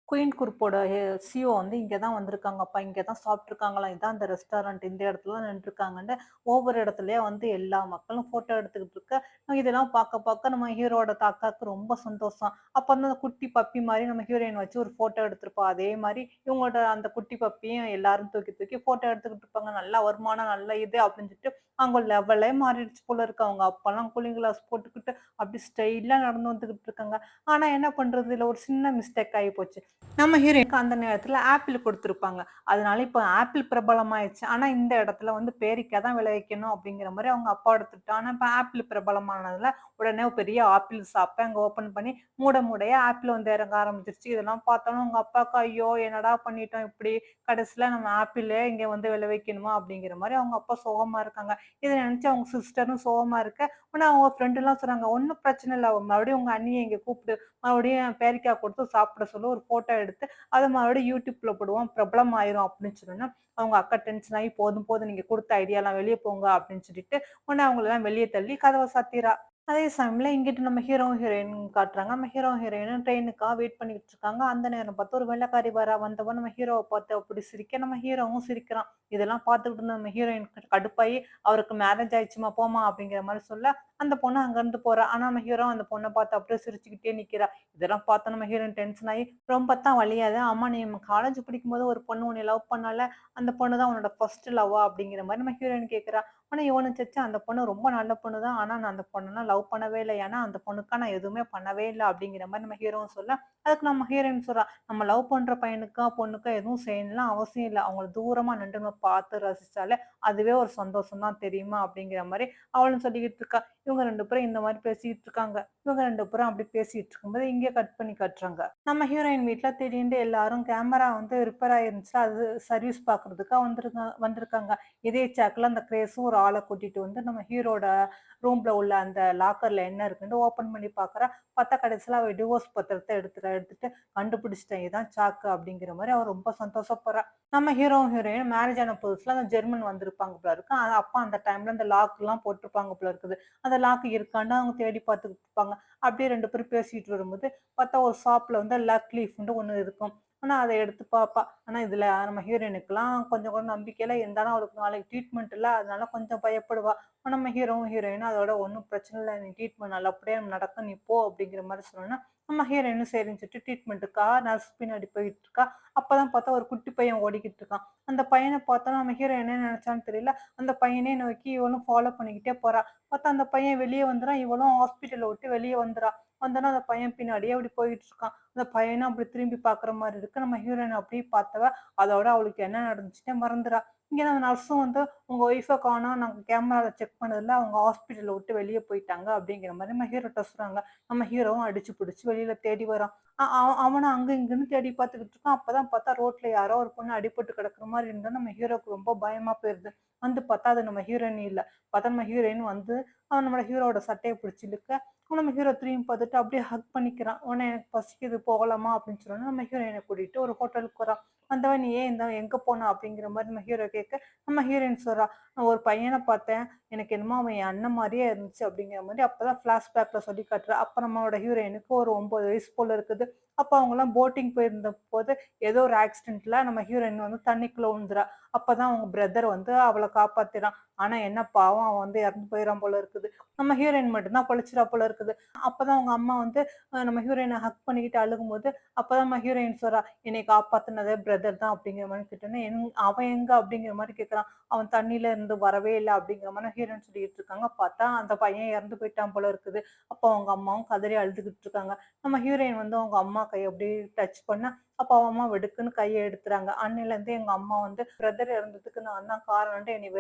S1: குயின் குரூப்போட சிஇஓ வந்து இங்க தான் வந்திருக்காங்கப்பா. இங்க தான் சாப்பிட்டுருக்காங்களாம். இதான் அந்த ரெஸ்டாரண்ட். இந்த இடத்துல தான் நின்னுட்டுருக்காங்கன்னு ஒவ்வொரு இடத்துலயா வந்து எல்லா மக்களும் ஃபோட்டோ எடுத்துக்கிட்டு இருக்க, இதெல்லாம் பார்க்க நம்ம ஹீரோவோட அக்காக்கு ரொம்ப சந்தோஷம். அப்ப வந்து அந்த குட்டி பப்பி மாரி நம்ம ஹீரோயின் வச்சு ஒரு ஃபோட்டோ எடுத்திருப்பா. அதே மாரி இவங்களோட அந்த குட்டி பப்பியும் எல்லாரும் தூக்கி தூக்கி ஃபோட்டோ எடுத்துக்கிட்டு இருப்பாங்க. நல்ல வருமானம், நல்ல இது அப்படின்னு சொல்லிட்டு அவங்க லெவலே மாறிடுச்சு போல இருக்கு. அவங்க அப்பலாம் கூலிங் கிளாஸ் போட்டுக்கிட்டு அப்படி ஸ்டைலா நடந்து வந்துகிட்டு இருக்காங்க. ஆனா என்ன பண்றது? இதுல ஒரு சின்ன மிஸ்டேக் ஆயிப்போச்சு. நம்ம ஹீரோயினுக்கு அந்த நேரத்துல ஆப்பிள் குடுத்துருப்பாங்க. அதனால இப்ப ஆப்பிள் பிரபலமாயிருச்சு. ஆனா இந்த இடத்துல வந்து பேரிக்காய் தான் விளைவிக்கணும் அப்படிங்கிற மாரி அவங்க அப்பா எடுத்துக்கிட்டு. ஆனா இப்ப ஆப்பிள் பிரபலமானதுல உடனே ஒரு பெரிய ஆப்பிள் ஷாப்ப அங்க ஓப்பன் பண்ணி மூடையா ஆப்பிள் வந்து இறங்க ஆரம்பிச்சுருச்சு. இதெல்லாம் பார்த்தோனே உங்க அப்பாவுக்கு ஐயோ! என்னடா பண்ணிட்டோம் இப்படி? கடைசியில நம்ம ஆப்பிளே இங்க வந்து விளைவிக்கணுமா? அப்படிங்கிற மாரி அவங்க அப்பா சோகமா இருக்காங்க. இத நினைச்சு அவங்க சிஸ்டரும் சோகமா இருக்க, உடனே அவங்க ஃப்ரெண்டுலாம் சொல்றாங்க, "ஒண்ணும் பிரச்சனை இல்ல. மறுபடியும் உங்க அண்ணிய இங்க கூப்பிடு. மறுபடியும் பேரிக்காய் கொடுத்து சாப்பிட சொல்லு. ஒரு ஃபோட்டோ எடுத்து அத மறுபடியும் YouTubeல போடுவோம். பிரபலம் ஆயிரும்." அப்படின்னு சொன்னோனே, அவங்க அக்கா டென்ஷன் ஆகி, "போதும் போதும் நீங்க குடுத்த ஐடியாலாம் வெளிய போங்க." அப்படின்னு சொல்லிட்டு, உடனே அவங்களலாம் வெளிய தள்ளி கதவ சாத்திர்றா. அதே சமயம்ல இங்கிட்டு நம்ம ஹீரோ, ஹீரோயின் காட்டுறாங்க. நம்ம ஹீரோ, ஹீரோயினும் ட்ரெயினுக்காக வெயிட் பண்ணிக்கிட்டு இருக்காங்க. அந்த நேரம் பார்த்து ஒரு வெள்ளைக்காரி வரா. வந்தவ நம்ம ஹீரோவ பார்த்து அப்படி சிரிக்க, நம்ம ஹீரோவும் சிரிக்கிறான். இதெல்லாம் பார்த்துக்கிட்டு இருந்த நம்ம ஹீரோயின் கடுப்பாயி, "அவருக்கு மேரேஜ் ஆயிடுச்சும்மா போம்மா" அப்படிங்கிற மாரி சொல்ல, அந்த பொண்ணு அங்கருந்து போறா. ஆனா நம்ம ஹீரோ அந்த பொண்ண பார்த்து அப்படியே சிரிச்சுக்கிட்டே நிக்கிறா. இதெல்லாம் பார்த்து நம்ம ஹீரோயின் டென்ஷன் ஆயி, "ரொம்ப தான் வலியாத? ஆமா நீ காலேஜ் படிக்கும்போது ஒரு பொண்ணு உன்னைய லவ் பண்ணால்ல, அந்த பொண்ணு தான் உன்னோட ஃபர்ஸ்ட் லவ்வா?" அப்படிங்கிற மாரி நம்ம ஹீரோயின் கேட்கிறா. ஆனா இவனும் ச்சே அந்த பொண்ணு ரொம்ப நல்ல பொண்ணு தான். ஆனா நான் அந்த பொண்ணலாம் லவ் பண்ணவே இல்ல. ஏன்னா அந்த பொண்ணுக்கா நான் எதுவுமே பண்ணவே இல்ல அப்படிங்கிற மாரி நம்ம ஹீரோவும் சொல்ல, அதுக்கு நம்ம ஹீரோயின் சொல்றா, "நம்ம லவ் பண்ற பையனுக்கோ, பொண்ணுக்கோ எதுவும் செய்யணும்லாம் அவசியம் இல்ல. அவங்கள தூரமா நின்று நம்ம பார்த்து ரசிச்சாலே அதுவே ஒரு சந்தோஷம் தான் தெரியுமா?" அப்படிங்கிற மாரி அவளும் சொல்லிக்கிட்டு இருக்கா. இவங்க 2 பேரும் இந்த மாரி பேசிட்டு இருக்காங்க. இவங்க 2 பேரும் அப்படி பேசிட்டு இருக்கும்போது இங்கே கட் பண்ணி காட்டுறாங்க. நம்ம ஹீரோயின் வீட்ல திடீர்னு எல்லாரும் கேமரா வந்து ரிப்பேர் ஆயிருந்துச்சுல, அது சர்வீஸ் பார்க்கறதுக்கா வந்திருக்காங்க. இதே சாக்குல அந்த கிரேஸும் ஒரு ஆள கூட்டிட்டு வந்து நம்ம ஹீரோட ரூம்ல உள்ள அந்த லாக்கர்ல என்ன இருக்குன்னு ஓப்பன் பண்ணி பார்க்குறா. பார்த்தா கடைசியில அவ டிவோர்ஸ் பத்திரத்த எடுத்துட்டு கண்டுபிடிச்சுட்டேன். இதான் சாக்கு அப்படிங்கிற மாரி அவ ரொம்ப சந்தோஷப்படுறா. நம்ம ஹீரோ, ஹீரோயின் மேரேஜ் ஆன புதுசுல அந்த ஜெர்மன் வந்திருப்பாங்க போல இருக்கு. அப்ப அந்த டைம்ல அந்த லாக்லாம் போட்டிருப்பாங்க போல இருக்குது. அந்த அந்த லாக் இருக்கான்னு அவங்க தேடி பார்த்துக்கிட்டு இருப்பாங்க. அப்படியே 2 பேரும் பேசிட்டு வரும்போது பார்த்தா ஒரு ஷாப்ல வந்து லக் லீஃப்ன்ட்டு ஒண்ணு இருக்கும். ஆனா அத எடுத்து பாப்பா. ஆனா இதுல நம்ம ஹீரோயினுக்குலாம் கொஞ்சம் கூட நம்பிக்கை இல்ல. இருந்தாலும் அவளுக்கு நாளைக்கு ட்ரீட்மெண்ட் இல்ல. அதனால கொஞ்சம் பயப்படுவா. நம்ம ஹீரோவும் ஹீரோயினும் அதோட ஒண்ணும் பிரச்சனை இல்ல. நீ ட்ரீட்மெண்ட் நல்லபடியா நடக்கும். நீ போ அப்படிங்கிற மாரி சொன்னோனே, நம்ம ஹீரோயினும் சரின்னு சொல்லிட்டு ட்ரீட்மெண்ட்டுக்காக நர்ஸ் பின்னாடி போயிட்டு இருக்கா. அப்பதான் பார்த்தா ஒரு குட்டி பையன் ஓடிக்கிட்டு இருக்கான். அந்த பையன பார்த்தோனே நம்ம ஹீரோ என்ன நெனச்சான்னு தெரியல. அந்த பையனே நோக்கி இவளும் ஃபாலோ பண்ணிக்கிட்டே போறா. பார்த்தா அந்த பையன் வெளிய வந்துறான். இவளும் ஹாஸ்பிட்டல விட்டு வெளிய வந்துறா. வந்தோனே அந்த பையன் பின்னாடியே அப்படி போயிட்டு இருக்கான். அந்த பையனும் அப்படி திரும்பி பார்க்குற மாரி இருக்கு. நம்ம ஹீரோயின் அப்படியே பார்த்தவ, அதோட அவளுக்கு என்ன நடந்துச்சுன்னே மறந்துறா. இங்க நம்ம நர்ஸும் வந்து, "உங்க ஒய்ஃப காணோம். நாங்க கேமரால செக் பண்ணதுல அவங்க ஹாஸ்பிட்டல விட்டு வெளிய போயிட்டாங்க." அப்படிங்கிற மாரி நம்ம ஹீரோட்ட சொல்றாங்க. நம்ம ஹீரோவும் அடிச்சு புடிச்சு வெளியில தேடி வரான். அவனும் அங்க இங்கன்னு தேடி பார்த்துக்கிட்டு இருக்கான். அப்பதான் பார்த்தா ரோட்ல யாரோ ஒரு பொண்ணு அடிபட்டு கிடக்குற மாரி இருந்தா நம்ம ஹீரோக்கு ரொம்ப பயமா போயிருது. வந்து பார்த்தா அது நம்ம ஹீரோயின் இல்ல. பார்த்தா நம்ம ஹீரோயின் வந்து நம்மளோட ஹீரோவோட சட்டைய பிடிச்சு இழுக்க, நம்ம ஹீரோ திரும்பி பார்த்துட்டு அப்படியே ஹக் பண்ணிக்கிறான். "உடனே எனக்கு பசிக்குது போகலாமா?" அப்படின்னு சொன்னோனே நம்ம ஹீரோயின கூட்டிட்டு ஒரு ஹோட்டலுக்கு வரான். வந்தவன், "நீ ஏன் இந்த எங்க போன?" அப்படிங்கிற மாரி நம்ம ஹீரோ கேட்க, நம்ம ஹீரோயின் சொல்றா, "நான் ஒரு பையன பார்த்தேன். எனக்கு என்னமோ அவன் என் அண்ணன் மாரியே இருந்துச்சு." அப்படிங்கிற மாரி அப்பதான் ஃபிளாஷ்பேக்ல சொல்லி காட்டுறா. அப்ப நம்மளோட ஹீரோயினுக்கு ஒரு 9 வயசு போல இருக்குது. அப்ப அவங்கலாம் போட்டிங் போயிருந்தபோது ஏதோ ஒரு ஆக்சிடென்ட்ல நம்ம ஹீரோயின் வந்து தண்ணிக்குள்ள விழுந்துறா. அப்பதான் அவங்க பிரதர் வந்து அவள காப்பாத்துறான். ஆனா என்ன பாவம் அவன் வந்து இறந்து போயிறான் போல இருக்குது. நம்ம ஹீரோயின் மட்டும் தான் பொழச்சுறா போல இருக்குது. அப்பதான் அவங்க அம்மா வந்து நம்ம ஹீரோயின ஹக் பண்ணிக்கிட்டு அழுகும்போது, அப்பதான் நம்ம ஹீரோயின் சொல்றா, "என்னைய காப்பாத்துனதே பிரதர் தான்." அப்படிங்கிற மாரி கேட்டோனே, "அவன் எங்க?" அப்படிங்கிற மாரி கேட்குறான். "அவன் தண்ணீல இருந்து வரவே இல்ல." அப்படிங்கிற மாரி ஹீரோயின் சொல்லிட்டு இருக்காங்க. பார்த்தா அந்த பையன் இறந்து போயிட்டான் போல இருக்குது. அப்போ அவங்க அம்மாவும் கதறி அழுதுகிட்டு இருக்காங்க. நம்ம ஹீரோயின் வந்து அவங்க அம்மா கைய அப்படியே டச் பண்ண, அப்ப அவங்க அம்மா வெடுக்குன்னு கைய எடுத்துறாங்க. அன்னையிலருந்து எங்க அம்மா வந்து பிரதர் இறந்ததுக்கு நான் தான் காரணம்ன்ட்டு என்னைய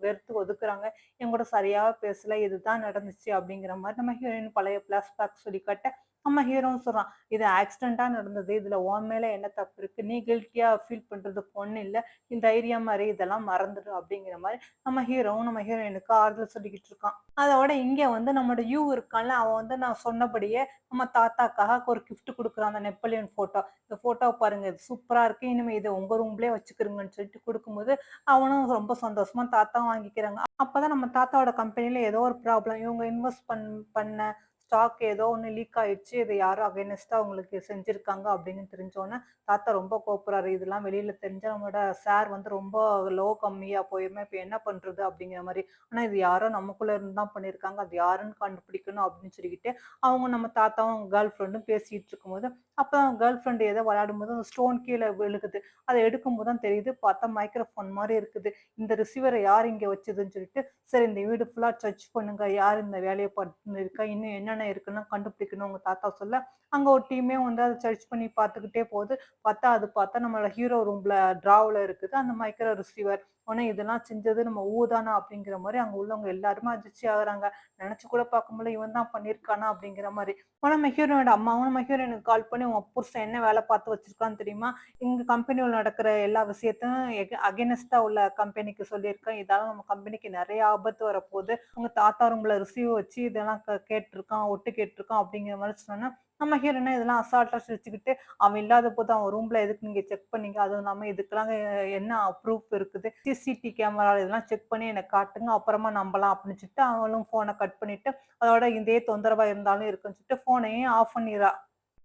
S1: வெறுத்து ஒதுக்குறாங்க. என் கூட சரியா பேசல. இதுதான் நடந்துச்சு அப்படிங்கிற மாரி நம்ம ஹீரோயின் பழைய ஃபிளாஷ்பேக் சொல்லி காட்ட, நம்ம ஹீரோவும் சொல்றான், "இது ஆக்சிடென்ட்டா நடந்தது. இதுல உன் மேல என்ன தப்பு இருக்கு? நீ கில்ட்டியா ஃபீல் பண்றதுக்கு ஒண்ணும் இல்ல. நீ தைரியமா இரு. இதெல்லாம் மறந்துடு." அப்படிங்கிற மாரி நம்ம ஹீரோவும் நம்ம ஹீரோயினுக்கு ஆறுதல் சொல்லிக்கிட்டு இருக்கான். அதோட இங்க வந்து நம்மோட யூ இருக்கான்ல, அவன் வந்து நான் சொன்னபடியே நம்ம தாத்தாக்காக ஒரு கிஃப்ட் குடுக்குறான். அந்த நெப்போலியன் ஃபோட்டோ. "இந்த ஃபோட்டோவ பாருங்க. இது சூப்பரா இருக்கு. இனிமே இத உங்க ரூம்லயே வச்சுக்கிருங்கன்னு" சொல்லிட்டு குடுக்கும்போது, அவனும் ரொம்ப சந்தோஷமா தாத்தாவும் வாங்கிக்கிறாங்க. அப்பதான் நம்ம தாத்தாவோட கம்பெனில ஏதோ ஒரு ப்ராப்ளம். இவங்க இன்வெஸ்ட் பண்ண ஸ்டாக் ஏதோ ஒண்ணு லீக் ஆயிடுச்சு. இத யாரோ அகைன்ஸ்ட்டா அவங்களுக்கு செஞ்சிருக்காங்க அப்படின்னு தெரிஞ்சோனே, தாத்தா ரொம்ப கோவப்படுறாரு. இதெல்லாம் வெளியில தெரிஞ்சா நம்மளோட ஷேர் வந்து ரொம்ப கம்மியா போயிருமே. இப்ப என்ன பண்றது? அப்படிங்கிற மாரி. ஆனா இது யாரோ நமக்குள்ள இருந்து தான் பண்ணியிருக்காங்க. அது யாருன்னு கண்டுபிடிக்கணும் அப்படின்னு சொல்லிக்கிட்டு, அவங்க நம்ம தாத்தாவும், அவங்க கேர்ள் ஃப்ரெண்டும் பேசிட்டு இருக்கும்போது, அப்ப அவங்க கேர்ள் ஃப்ரெண்ட் ஏதோ விளையாடும்போது அந்த ஸ்டோன் கீழ விழுகுது. அத எடுக்கும்போது தான் தெரியுது. பார்த்தா மைக்ரோஃபோன் மாரி இருக்குது. இந்த ரிசீவர யார் இங்க வச்சதுன்னு சொல்லிட்டு, சரி இந்த வீடு ஃபுல்லா சர்ச் பண்ணுங்க. யார் இந்த வேலைய பண்ணியிருக்கா? இன்னும் என்னென்ன இருக்குன்னு கண்டுபிடிக்கணும் உங்க தாத்தா சொல்ல, அங்க ஒரு டீமே வந்து அத சர்ச் பண்ணி பார்த்துக்கிட்டே போகுது. பார்த்தா நம்மளோட ஹீரோ ரூம்ல ட்ராவுல இருக்குது. அந்த மைக்ரோ ரிசீவர். உடனே இதெல்லாம் செஞ்சது நம்ம தானா அப்படிங்கிற மாரி அங்க உள்ளவங்க எல்லாருமே அதிர்ச்சி ஆகுறாங்க. நெனச்சு கூட பார்க்க முடியல இவன் தான் பண்ணியிருக்கானா அப்படிங்கிற மாரி. உடனே நம்ம ஹீரோயோட அம்மாவும் நம்ம ஹீரோயினுக்கு கால் பண்ணி, "உன் புருஷன் என்ன வேல பார்த்து வச்சிருக்கான்னு தெரியுமா? எங்க கம்பெனில நடக்கிற எல்லா விஷயத்தையும் அகைன்ஸ்ட்டா உள்ள கம்பெனிக்கு சொல்லியிருக்கேன். இதால நம்ம கம்பெனிக்கு நெறைய ஆபத்து வரப்போது. உங்க தாத்தா ரூம்ல ரிசீவ் வச்சு இதெல்லாம் கேட்டுருக்கான், ஒட்டு கேட்டுருக்கான்." அப்படிங்கிற மாரி சொன்னோனே, நம்ம ஹீரோயினும் இதெல்லாம் அசால்ட்டா சிரிச்சுக்கிட்டு, "அவன் இல்லாத போது அவன் ரூம்ல எதுக்கு நீங்க செக் பண்ணீங்க? அதுவும் இல்லாம இதுக்கெல்லாம் என்ன ப்ரூஃப் இருக்குது? சிசிடி கேமரா இதெல்லாம் செக் பண்ணி எனக்கு காட்டுங்க. அப்புறமா நம்பலாம்." அப்படின்னு சொல்லிட்டு அவளும் ஃபோன கட் பண்ணிட்டு, அதோட இதே தொந்தரவா இருந்தாலும் இருக்குன்னு சொல்லிட்டு ஃபோனையும் ஆஃப் பண்ணிர்றா.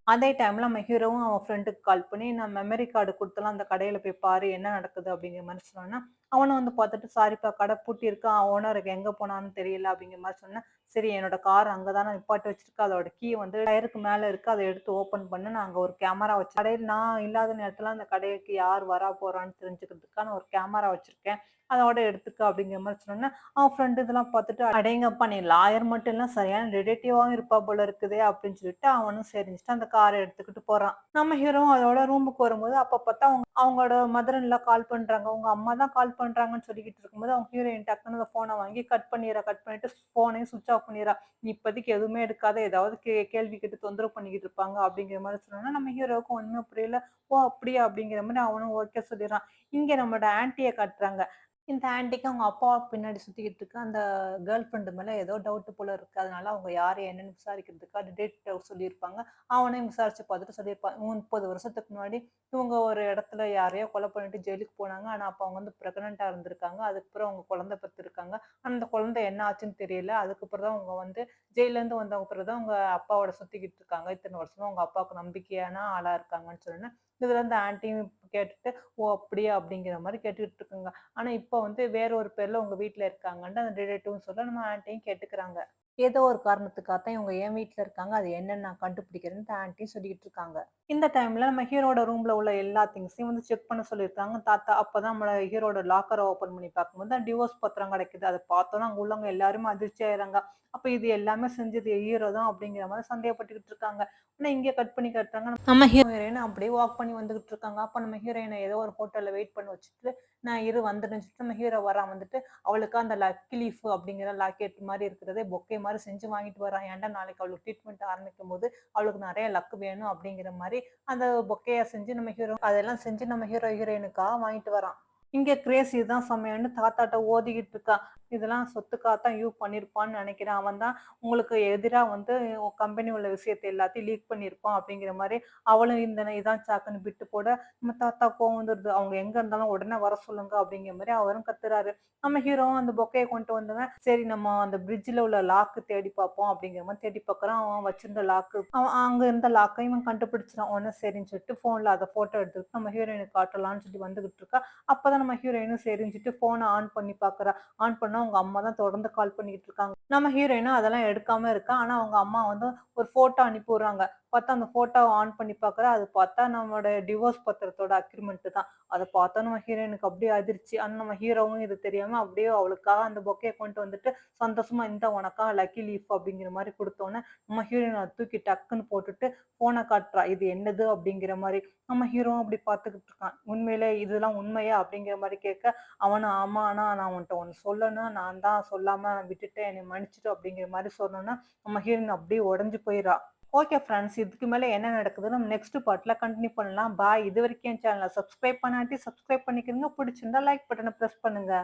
S1: அதே டைம்ல நம்ம ஹீரோவும் அவன் ஃப்ரெண்டுக்கு கால் பண்ணி, "நான் மெமரி கார்டு குடுத்தலாம் அந்த கடையில போய் பாரு என்ன நடக்குது?" அப்படிங்கிற மாரி சொன்னோனே, அவனும் வந்து பார்த்துட்டு, "சாரிப்பா கடை பூட்டியிருக்கு. ஓனருக்கு எங்க போனான்னு தெரியல." அப்படிங்கிற மாரி சொன்னேன். "சரி என்னோட கார் அங்க தானே நிப்பாட்டி வச்சிருக்கேன். அதோட கீ வந்து டயருக்கு மேல இருக்கு. அத எடுத்து ஓப்பன் பண்ணு. நான் அங்க ஒரு கேமரா வச்சு கடையில நான் இல்லாத நேரத்துல அந்த கடைக்கு யார் வரா போறான்னு தெரிஞ்சுக்கிறதுக்காக நான் ஒரு கேமரா வச்சிருக்கேன். அதோட எடுத்துக்க." அப்படிங்கிற மாரி சொன்னோனே, அவன் ஃப்ரெண்ட் இதெல்லாம் பார்த்துட்டு, "அடேங்கப்பா! நீ லாயர் மட்டும் இல்ல, சரியான டிடெக்டிவாவும் இருப்பா போல இருக்குதே!" அப்படின்னு சொல்லிட்டு அவனும் சரின்னு சொல்லிட்டு அந்த கார எடுத்துக்கிட்டு போறான். நம்ம ஹீரோவும் அதோட ரூமுக்கு வரும்போது, அப்ப பார்த்தா அவங்களோட மதர் இன் லா கால் பண்றாங்க. உங்க அம்மா தான் கால் பண்றாங்கன்னு சொல்லிக்கிட்டு இருக்கும்போது, அவங்க ஹீரோயின் டக்குனு அந்த ஃபோன வாங்கி கட் பண்ணிட்டு ஃபோனையும் ஸ்விட்ச் ஆஃப் பண்ணிர்றா. "நீ இப்போதைக்கு எதுவுமே எடுக்காத. ஏதாவது கேள்வி கேட்டு தொந்தரவு பண்ணிக்கிட்டு இருப்பாங்க." அப்படிங்கிற மாரி சொன்னோனே, நம்ம ஹீரோவுக்கு ஒண்ணுமே புரியல. "ஓ! அப்படியா?" அப்படிங்கிற மாரி அவனும் ஓகே சொல்லிர்றான். இங்க நம்மளோட ஆன்டிய காட்டுறாங்க. இந்த ஆன்டிக்கு அவங்க அப்பாவ பின்னாடி சுத்திக்கிட்டு இருக்க அந்த கேர்ள் ஃப்ரெண்ட் மேல ஏதோ டவுட் போல இருக்கு. அதனால அவங்க யாரு என்னன்னு விசாரிக்கிறதுக்காக டிடெக்டிவ் சொல்லியிருப்பாங்க. அவனையும் விசாரிச்சு பார்த்துட்டு சொல்லியிருப்பான். 30 வருஷத்துக்கு முன்னாடி இவங்க ஒரு இடத்துல யாரையோ கொலை பண்ணிட்டு ஜெயிலுக்கு போனாங்க. ஆனா, அப்ப அவங்க வந்து பிரெக்னன்ட்டா இருந்திருக்காங்க. அதுக்கப்புறம் அவங்க குழந்தை பெத்திருக்காங்க. அந்த குழந்தை என்ன ஆச்சுன்னு தெரியல. அதுக்கப்புறம் தான் அவங்க வந்து ஜெயில்லேருந்து வந்த பிறகு தான் அவங்க அப்பாவோட சுத்திக்கிட்டு இருக்காங்க. இத்தன வருஷமா அவங்க அப்பாவுக்கு நம்பிக்கையான ஆளா இருக்காங்கன்னு சொன்னோனே, இதுல இந்த ஆன்டியும் கேட்டுட்டு, "ஓ! அப்படியா?" அப்படிங்கிற மாரி கேட்டுட்டு இருக்குங்க. ஆனா, இப்ப வந்து வேற ஒரு பேர்ல உங்க வீட்ல இருக்காங்கன்ட்டு அந்த ரிலேட்டிவ்வும் சொல்ல, நம்ம ஆன்ட்டியும் கேட்டுக்கிறாங்க. ஏதோ ஒரு காரணத்துக்காக தான் இவங்க என் வீட்ல இருக்காங்க. அது என்னன்னு நான் கண்டுபிடிக்கிறேன்ட்டு ஆன்ட்டி சொல்லிக்கிட்டு இருக்காங்க. இந்த டைம்ல நம்ம ஹீரோட ரூம்ல உள்ள எல்லா திங்ஸையும் வந்து செக் பண்ண சொல்லியிருக்காங்க தாத்தா. அப்பதான் நம்மள ஹீரோட லாக்கர ஓப்பன் பண்ணி பார்க்கும்போது தான் டிவோர்ஸ் பத்திரம் கிடைக்குது. அத பார்த்தோனே அங்க உள்ளவங்க எல்லாருமே அதிர்ச்சி ஆயிடுறாங்க. அப்ப இது எல்லாமே செஞ்சது ஹீரோ தான் அப்படிங்கிற மாரி சந்தேகப்பட்டுக்கிட்டு இருக்காங்க. ஆனா இங்க கட் பண்ணி காட்டுறாங்க. நம்ம ஹீரோயின் அப்படியே வாக் பண்ணி வந்துகிட்டு இருக்காங்க. அப்ப நம்ம ஹீரோயின ஏதோ ஒரு ஹோட்டல்ல வெயிட் பண்ண வச்சுட்டு, நான் இரு வந்துடுறேன்னு சொல்லிட்டு நம்ம ஹீரோ வரான் வந்துட்டு, அவளுக்கு அந்த லக்கி லீஃப் அப்படிங்கிற லாக்கெட் மாரி இருக்கிறதே பொக்கே மாரி செஞ்சு வாங்கிட்டு வரான். ஏன்டா நாளைக்கு அவளுக்கு ட்ரீட்மெண்ட் ஆரம்பிக்கும்போது, அவளுக்கு நெறைய லக் வேணும் அப்படிங்கிற மாரி அந்த பொக்கேய செஞ்சு நம்ம ஹீரோ அதெல்லாம் செஞ்சு நம்ம ஹீரோயினுக்காக வாங்கிட்டு வரான். இங்க கிரேஸ் இதுதான் சமயம்ன்னு தாத்தாட்ட ஓதிக்கிட்டு இருக்கா. இதெல்லாம் சொத்துக்காக தான் பண்ணியிருப்பான்னு நெனைக்கிறேன். அவன் தான் உங்களுக்கு எதிரா வந்து கம்பெனி உள்ள விஷயத்த எல்லாத்தையும் லீக் பண்ணியிருப்பான் அப்படிங்கிற மாரி, அவளும் இந்த இதான் சாக்குன்னு பிட்டு போட, நம்ம தாத்தா கோவம் வந்துருது. அவங்க எங்க இருந்தாலும் உடனே வர சொல்லுங்க அப்படிங்கிற மாரி அவரும் கத்துறாரு. நம்ம ஹீரோவும் அந்த பொக்கைய கொண்டு வந்தவன், சரி நம்ம அந்த பிரிட்ஜ்ல உள்ள லாக்கு தேடி பார்ப்போம் அப்படிங்கிற மாரி தேடி பார்க்குறான். அவன் வச்சிருந்த லாக்கு அவன் அங்க இருந்த லாக்கையும் இவன் கண்டுபிடிச்சுட்டான். உடனே சரின்னு சொல்லிட்டு ஃபோன்ல அத ஃபோட்டோ எடுத்துக்கிட்டு நம்ம ஹீரோயினுக்கு காட்டலாம்ன்னு சொல்லி வந்துகிட்டு இருக்கா. அப்பதான் நம்ம ஹீரோயினும் சரின்னு சொல்லிட்டு ஃபோன ஆன் பண்ணி பார்க்குறா. ஆன் பண்ணா அவங்க அம்மா தான் தொடர்ந்து கால் பண்ணிக்கிட்டு இருக்காங்க. நம்ம ஹீரோயினும் அதெல்லாம் எடுக்காம இருக்கா. ஆனா அவங்க அம்மா வந்து ஒரு ஃபோட்டோ அனுப்பி விடுறாங்க. பார்த்தா அந்த ஃபோட்டோவ ஆன் பண்ணி பார்க்குறா. அது பார்த்தா நம்மளோட டிவோர்ஸ் பத்திரத்தோட அக்ரீமெண்ட் தான். அத பார்த்தா நம்ம ஹீரோயினுக்கு அப்படியே அதிர்ச்சி. ஆனா நம்ம ஹீரோவும் இது தெரியாம அப்படியே அவளுக்காக அந்த பொக்கேய கொண்டு வந்துட்டு சந்தோஷமா இந்தா உனக்காக லக்கி லீஃப் அப்படிங்கிற மாரி குடுத்தோனே, நம்ம ஹீரோயின் அத தூக்கி டக்குன்னு போட்டுட்டு ஃபோன காட்டுறா. இது என்னது அப்படிங்கிற மாரி. நம்ம ஹீரோவும் அப்படி பார்த்துக்கிட்டு இருக்கான். உண்மையிலே இதெல்லாம் உண்மையா? அப்படிங்கிற மாரி கேட்க, அவனும் ஆமா ஆனா நான் உன்ட்ட ஒண்ணு சொல்லணும். நான் தான் சொல்லாம விட்டுட்டேன். என்னைய மன்னிச்சுடு அப்படிங்கிற மாரி சொன்னோனே, நம்ம ஹீரோயின் அப்படியே உடைஞ்சு போயிறா. Okay friends. இதுக்கு மேல என்ன நடக்குதுன்னு நம்ம நெக்ஸ்ட் பார்ட்ல கன்டின்யூ பண்ணலாம். பாய். இதுவரைக்கும் என் சேனல சப்ஸ்கிரைப் பண்ணாட்டி சப்ஸ்கிரைப் பண்ணிக்கிறங்க. பிடிச்சிருந்தா லைக் பட்டன பிரஸ் பண்ணுங்க.